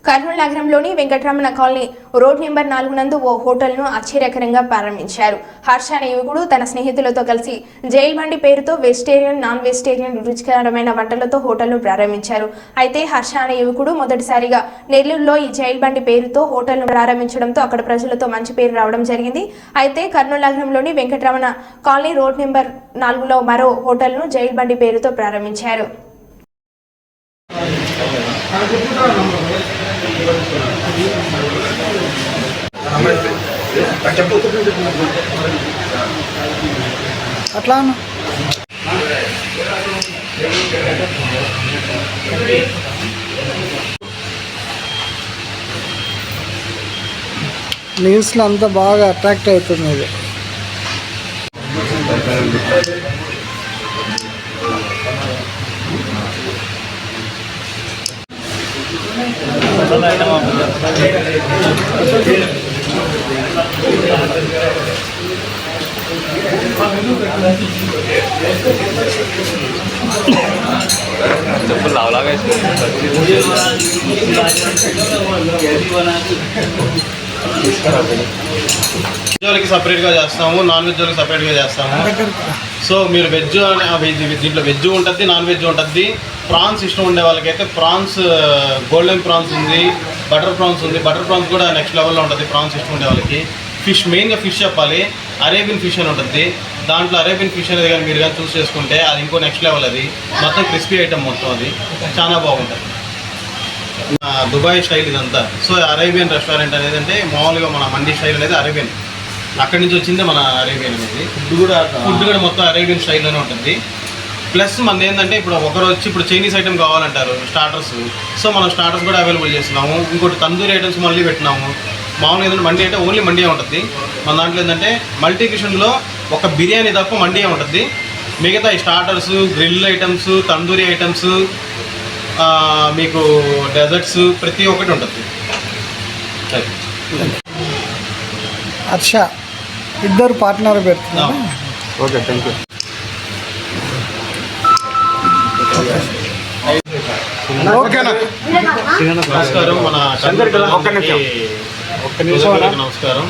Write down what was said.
కర్నూలు నగరంలోని Venkataramana colony road number 4 నందు ఓ హోటల్ను ఆశ్చర్యకరంగా ప్రారంభించారు. హర్ష అనే యువకుడు తన స్నేహితులతో కలిసి జైల్ బండి పేరుతో వెజిటేరియన్, నాన్ వెజిటేరియన్ రుచికరమైన వంటలతో హోటల్ను ప్రారంభించారు. అయితే హర్ష అనే యువకుడు మొదటిసారిగా నెల్లూరులో ఈ జైల్ బండి పేరుతో హోటల్ను ప్రారంభించడంతో అక్కడ ప్రజలతో మంచి పేరు రావడం జరిగింది. అయితే కర్నూలు నగరంలోని వెంకటరమణ కాలనీ రోడ్ నెంబర్ 4లో మరో హోటల్ను జైల్ బండి పేరుతో ప్రారంభించారు. అట్లా న్యూస్లో అంతా బాగా అట్రాక్ట్ అవుతుంది ఇది. వెజ్ సపరేట్గా చేస్తాము, నాన్ వెజ్ వాళ్ళకి సపరేట్గా చేస్తాము. సో మీరు వెజ్ దీంట్లో వెజ్ ఉంటుంది, నాన్ వెజ్ ఉంటుంది. ప్రాన్స్ ఇష్టం ఉండే వాళ్ళకైతే ప్రాన్స్, గోల్డెన్ ప్రాన్స్ ఉంది, బటర్ ప్రాన్స్ ఉంది. బటర్ ప్రాన్స్ కూడా నెక్స్ట్ లెవెల్లో ఉంటుంది ప్రాన్స్ ఇష్టం ఉండే వాళ్ళకి. ఫిష్, మెయిన్గా ఫిష్ చెప్పాలి, అరేబియన్ ఫిష్ అని ఉంటుంది. దాంట్లో అరేబియన్ ఫిష్ అనేది కానీ మీరు కానీ చూస్ చేసుకుంటే అది ఇంకో నెక్స్ట్ లెవెల్. అది మొత్తం క్రిస్పీ ఐటమ్, మొత్తం అది చాలా బాగుంటుంది. దుబాయ్ స్టైల్ ఇదంతా. సో అరేబియన్ రెస్టారెంట్ అనేది అంటే మామూలుగా మన మండీ స్టైల్ అనేది అరేబియన్, అక్కడి నుంచి వచ్చిందే మన అరేబియన్ అనేది. ఫుడ్ కూడా మొత్తం అరేబియన్ స్టైల్లోనే ఉంటుంది. ప్లస్ మనది ఏంటంటే ఇప్పుడు ఒకరు వచ్చి ఇప్పుడు చైనీస్ ఐటమ్ కావాలంటారు, స్టార్టర్స్. సో మనం స్టార్టర్స్ కూడా అవైలబుల్ చేస్తున్నాము. ఇంకోటి తందూరి ఐటమ్స్ మళ్ళీ పెట్టినాము. మామూలుగా ఏంటంటే మండీ అంటే ఓన్లీ మండీ ఉంటుంది. మన దాంట్లో ఏంటంటే మల్టీ కిచెన్లో ఒక బిర్యానీ తప్ప మండీ ఉంటుంది. మిగతా ఈ starters, grill items, tandoori items, మీకు డెజర్ట్స్ ప్రతి ఒక్కటి ఉంటుంది. హర్ష ఇద్దరు పార్ట్నర్ పెడుతున్నారు. Okay, thank you. నమస్కారం. మన నమస్కారం.